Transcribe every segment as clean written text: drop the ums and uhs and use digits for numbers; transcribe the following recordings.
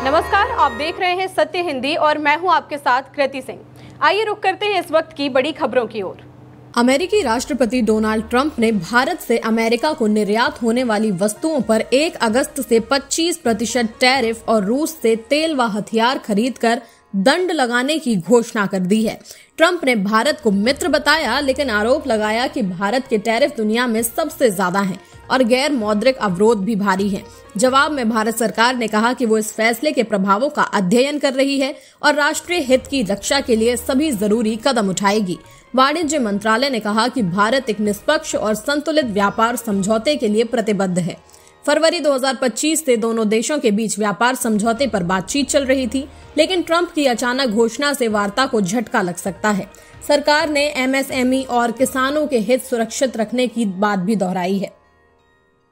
नमस्कार, आप देख रहे हैं सत्य हिंदी और मैं हूं आपके साथ कृति सिंह। आइए रुक करते हैं इस वक्त की बड़ी खबरों की ओर। अमेरिकी राष्ट्रपति डोनाल्ड ट्रंप ने भारत से अमेरिका को निर्यात होने वाली वस्तुओं पर 1 अगस्त से 25% टैरिफ और रूस से तेल व हथियार खरीदकर दंड लगाने की घोषणा कर दी है। ट्रंप ने भारत को मित्र बताया, लेकिन आरोप लगाया कि भारत के टैरिफ दुनिया में सबसे ज्यादा हैं और गैर मौद्रिक अवरोध भी भारी हैं। जवाब में भारत सरकार ने कहा कि वो इस फैसले के प्रभावों का अध्ययन कर रही है और राष्ट्रीय हित की रक्षा के लिए सभी जरूरी कदम उठाएगी। वाणिज्य मंत्रालय ने कहा कि भारत एक निष्पक्ष और संतुलित व्यापार समझौते के लिए प्रतिबद्ध है। फरवरी 2025 से दोनों देशों के बीच व्यापार समझौते पर बातचीत चल रही थी, लेकिन ट्रंप की अचानक घोषणा से वार्ता को झटका लग सकता है। सरकार ने एमएसएमई और किसानों के हित सुरक्षित रखने की बात भी दोहराई है।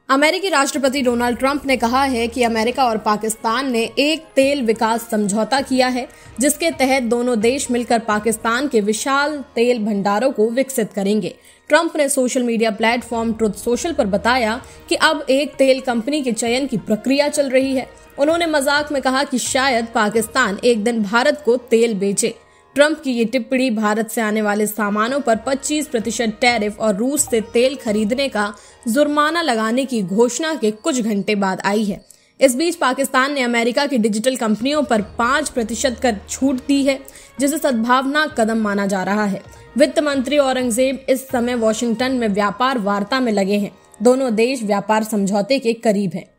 अमेरिकी राष्ट्रपति डोनाल्ड ट्रंप ने कहा है कि अमेरिका और पाकिस्तान ने एक तेल विकास समझौता किया है, जिसके तहत दोनों देश मिलकर पाकिस्तान के विशाल तेल भंडारों को विकसित करेंगे। ट्रंप ने social media platform truth social पर बताया कि अब एक तेल कंपनी के चयन की प्रक्रिया चल रही है। उन्होंने मजाक में कहा कि शायद पाकिस्तान एक दिन भारत को तेल बेचे। ट्रंप की ये टिप्पणी भारत से आने वाले सामानों पर 25% टैरिफ और रूस से तेल खरीदने का जुर्माना लगाने की घोषणा के कुछ घंटे बाद आई है। इस बीच पाकिस्तान ने अमेरिका की डिजिटल कंपनियों पर 5% कर छूट दी है, जिसे सद्भावना कदम माना जा रहा है। वित्त मंत्री औरंगजेब इस समय वॉशिंगटन में व्यापार वार्ता में लगे हैं। दोनों देश व्यापार समझौते के करीब हैं।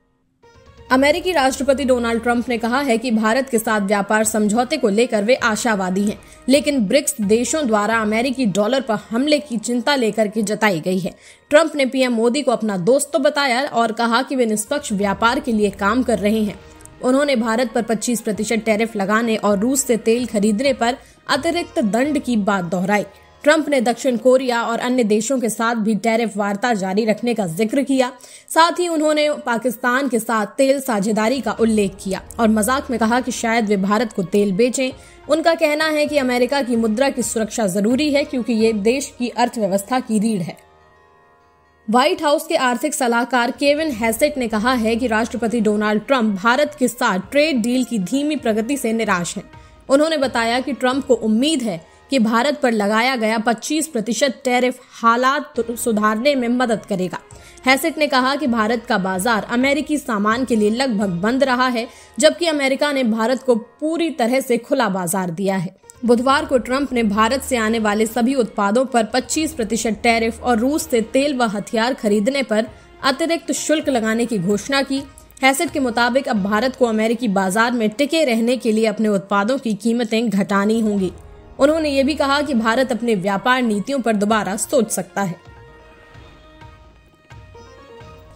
अमेरिकी राष्ट्रपति डोनाल्ड ट्रंप ने कहा है कि भारत के साथ व्यापार समझौते को लेकर वे आशावादी हैं, लेकिन ब्रिक्स देशों द्वारा अमेरिकी डॉलर पर हमले की चिंता लेकर के जताई गई है। ट्रंप ने पीएम मोदी को अपना दोस्त तो बताया और कहा कि वे निष्पक्ष व्यापार के लिए काम कर रहे हैं। उन्होंने भारत पर 25% टैरिफ लगाने और रूस से तेल खरीदने पर अतिरिक्त दंड की बात दोहराई। ट्रंप ने दक्षिण कोरिया और अन्य देशों के साथ भी टैरिफ वार्ता जारी रखने का जिक्र किया। साथ ही उन्होंने पाकिस्तान के साथ तेल साझेदारी का उल्लेख किया और मजाक में कहा कि शायद वे भारत को तेल बेचें। उनका कहना है कि अमेरिका की मुद्रा की सुरक्षा जरूरी है, क्योंकि ये देश की अर्थव्यवस्था की रीढ़ है। व्हाइट हाउस के आर्थिक सलाहकार केविन हैसेट ने कहा है कि राष्ट्रपति डोनाल्ड ट्रंप भारत के साथ ट्रेड डील की धीमी प्रगति से निराश हैं। उन्होंने बताया कि ट्रंप को उम्मीद है कि भारत पर लगाया गया 25% टैरिफ हालात सुधारने में मदद करेगा। हैसेट ने कहा कि भारत का बाजार अमेरिकी सामान के लिए लगभग बंद रहा है, जबकि अमेरिका ने भारत को पूरी तरह से खुला बाजार दिया है। बुधवार को ट्रंप ने भारत से आने वाले सभी उत्पादों पर 25% टैरिफ और रूस से तेल व हथियार खरीदने पर अतिरिक्त शुल्क लगाने की घोषणा की। हैसेट के मुताबिक अब भारत को अमेरिकी बाजार में टिके रहने के लिए अपने उत्पादों की कीमतें घटानी होंगी। उन्होंने ये भी कहा कि भारत अपने व्यापार नीतियों पर दोबारा सोच सकता है।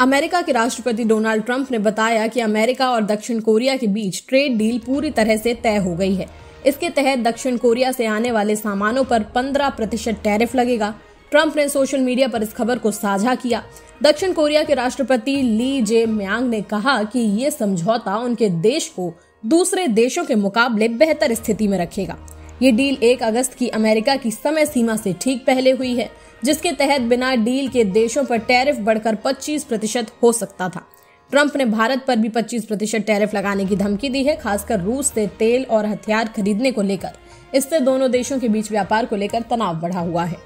अमेरिका के राष्ट्रपति डोनाल्ड ट्रंप ने बताया कि अमेरिका और दक्षिण कोरिया के बीच ट्रेड डील पूरी तरह से तय हो गई है। इसके तहत दक्षिण कोरिया से आने वाले सामानों पर 15% टैरिफ लगेगा। ट्रंप ने सोशल मीडिया पर इस खबर को साझा किया। दक्षिण कोरिया के राष्ट्रपति ली जे म्यांग ने कहा कि ये समझौता उनके देश को दूसरे देशों के मुकाबले बेहतर स्थिति में रखेगा। ये डील 1 अगस्त की अमेरिका की समय सीमा से ठीक पहले हुई है, जिसके तहत बिना डील के देशों पर टैरिफ बढ़कर 25% हो सकता था। ट्रंप ने भारत पर भी 25% टैरिफ लगाने की धमकी दी है, खासकर रूस से तेल और हथियार खरीदने को लेकर। इससे दोनों देशों के बीच व्यापार को लेकर तनाव बढ़ा हुआ है।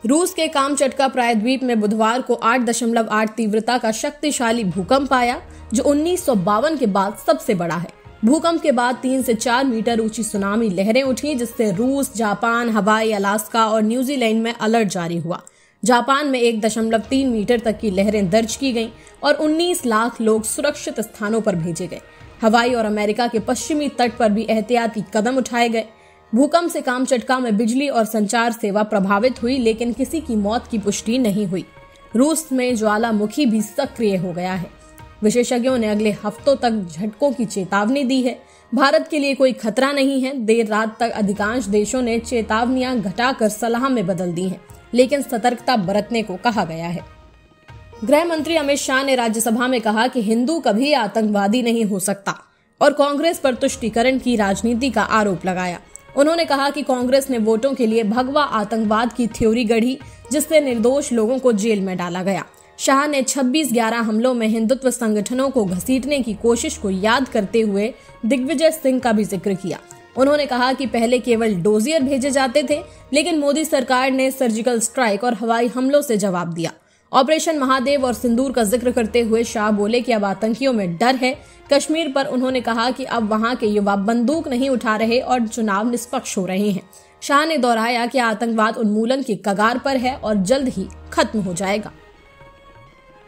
रूस के कामचटका प्रायद्वीप में बुधवार को 8.8 तीव्रता का शक्तिशाली भूकंप आया, जो 1952 के बाद सबसे बड़ा है। भूकंप के बाद 3 से 4 मीटर ऊंची सुनामी लहरें उठी, जिससे रूस, जापान, हवाई, अलास्का और न्यूजीलैंड में अलर्ट जारी हुआ। जापान में 1.3 मीटर तक की लहरें दर्ज की गईं और 19 लाख लोग सुरक्षित स्थानों पर भेजे गए। हवाई और अमेरिका के पश्चिमी तट पर भी एहतियाती कदम उठाए गए। भूकंप से कामचटका में बिजली और संचार सेवा प्रभावित हुई, लेकिन किसी की मौत की पुष्टि नहीं हुई। रूस में ज्वालामुखी भी सक्रिय हो गया है। विशेषज्ञों ने अगले हफ्तों तक झटकों की चेतावनी दी है। भारत के लिए कोई खतरा नहीं है। देर रात तक अधिकांश देशों ने चेतावनियां घटाकर सलाह में बदल दी हैं, लेकिन सतर्कता बरतने को कहा गया है। गृह मंत्री अमित शाह ने राज्यसभा में कहा कि हिंदू कभी आतंकवादी नहीं हो सकता और कांग्रेस पर तुष्टीकरण की राजनीति का आरोप लगाया। उन्होंने कहा कि कांग्रेस ने वोटों के लिए भगवा आतंकवाद की थ्योरी गढ़ी, जिससे निर्दोष लोगों को जेल में डाला गया। शाह ने 26/11 हमलों में हिंदुत्व संगठनों को घसीटने की कोशिश को याद करते हुए दिग्विजय सिंह का भी जिक्र किया। उन्होंने कहा कि पहले केवल डोजियर भेजे जाते थे, लेकिन मोदी सरकार ने सर्जिकल स्ट्राइक और हवाई हमलों से जवाब दिया। ऑपरेशन महादेव और सिंदूर का जिक्र करते हुए शाह बोले कि अब आतंकियों में डर है। कश्मीर पर उन्होंने कहा कि अब वहां के युवा बंदूक नहीं उठा रहे और चुनाव निष्पक्ष हो रहे हैं। शाह ने दोहराया कि आतंकवाद उन्मूलन की कगार पर है और जल्द ही खत्म हो जाएगा।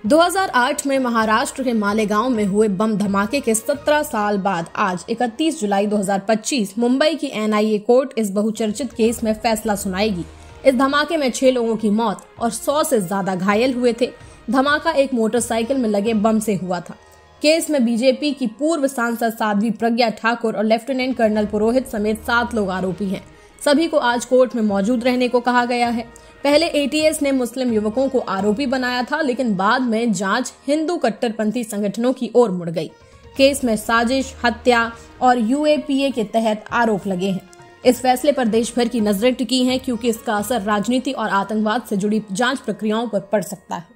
2008 में महाराष्ट्र के मालेगांव में हुए बम धमाके के 17 साल बाद आज 31 जुलाई 2025 मुंबई की NIA कोर्ट इस बहुचर्चित केस में फैसला सुनाएगी। इस धमाके में 6 लोगों की मौत और 100 से ज्यादा घायल हुए थे। धमाका एक मोटरसाइकिल में लगे बम से हुआ था। केस में बीजेपी की पूर्व सांसद साध्वी प्रज्ञा ठाकुर और लेफ्टिनेंट कर्नल पुरोहित समेत 7 लोग आरोपी हैं। सभी को आज कोर्ट में मौजूद रहने को कहा गया है। पहले ATS ने मुस्लिम युवकों को आरोपी बनाया था, लेकिन बाद में जांच हिंदू कट्टरपंथी संगठनों की ओर मुड़ गई। केस में साजिश, हत्या और UAPA के तहत आरोप लगे हैं। इस फैसले पर देश भर की नजरें टिकी हैं, क्योंकि इसका असर राजनीति और आतंकवाद से जुड़ी जांच प्रक्रियाओं पर पड़ सकता है।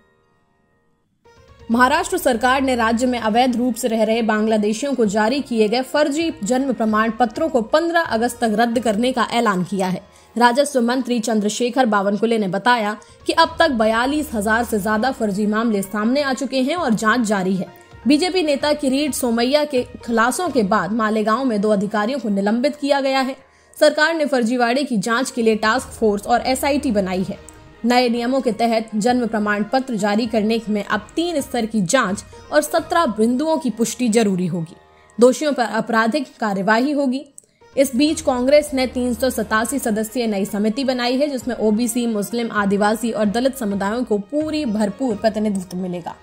महाराष्ट्र सरकार ने राज्य में अवैध रूप से रह रहे बांग्लादेशियों को जारी किए गए फर्जी जन्म प्रमाण पत्रों को 15 अगस्त तक रद्द करने का ऐलान किया है। राजस्व मंत्री चंद्रशेखर बावनकुले ने बताया कि अब तक 42,000 से ज्यादा फर्जी मामले सामने आ चुके हैं और जांच जारी है। बीजेपी नेता किरीट सोमैया के खुलासों के बाद मालेगांव में 2 अधिकारियों को निलंबित किया गया है। सरकार ने फर्जीवाड़े की जांच के लिए टास्क फोर्स और SIT बनाई है। नए नियमों के तहत जन्म प्रमाण पत्र जारी करने में अब 3 स्तर की जांच और 17 बिंदुओं की पुष्टि जरूरी होगी। दोषियों पर आपराधिक कार्यवाही होगी। इस बीच कांग्रेस ने 387 सदस्यीय नई समिति बनाई है, जिसमें OBC, मुस्लिम, आदिवासी और दलित समुदायों को भरपूर प्रतिनिधित्व मिलेगा।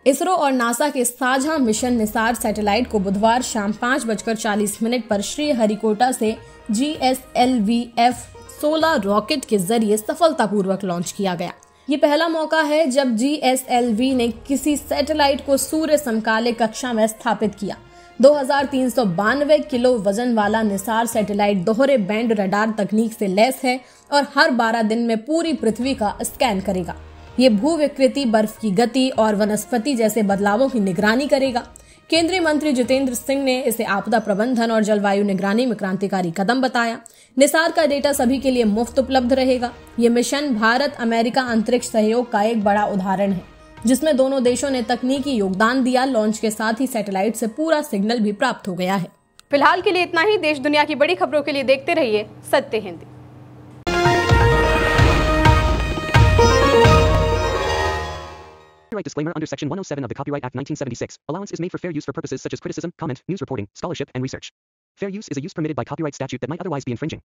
इसरो और नासा के साझा मिशन निसार सैटेलाइट को बुधवार शाम 5:40 पर श्रीहरिकोटा से GSLV F-16 रॉकेट के जरिए सफलतापूर्वक लॉन्च किया गया। ये पहला मौका है जब GSLV ने किसी सैटेलाइट को सूर्य समकालिक कक्षा में स्थापित किया। 2392 किलो वजन वाला निसार सैटेलाइट दोहरे बैंड रडार तकनीक से लैस है और हर 12 दिन में पूरी पृथ्वी का स्कैन करेगा। ये भू विकृति, बर्फ की गति और वनस्पति जैसे बदलावों की निगरानी करेगा। केंद्रीय मंत्री जितेंद्र सिंह ने इसे आपदा प्रबंधन और जलवायु निगरानी में क्रांतिकारी कदम बताया। निसार का डेटा सभी के लिए मुफ्त उपलब्ध रहेगा। ये मिशन भारत अमेरिका अंतरिक्ष सहयोग का एक बड़ा उदाहरण है, जिसमें दोनों देशों ने तकनीकी योगदान दिया। लॉन्च के साथ ही सैटेलाइट से पूरा सिग्नल भी प्राप्त हो गया है। फिलहाल के लिए इतना ही। देश दुनिया की बड़ी खबरों के लिए देखते रहिए सत्य Hindi. Copyright disclaimer under Section 107 of the Copyright Act 1976. Allowance is made for fair use for purposes such as criticism, comment, news reporting, scholarship, and research. Fair use is a use permitted by copyright statute that might otherwise be infringing.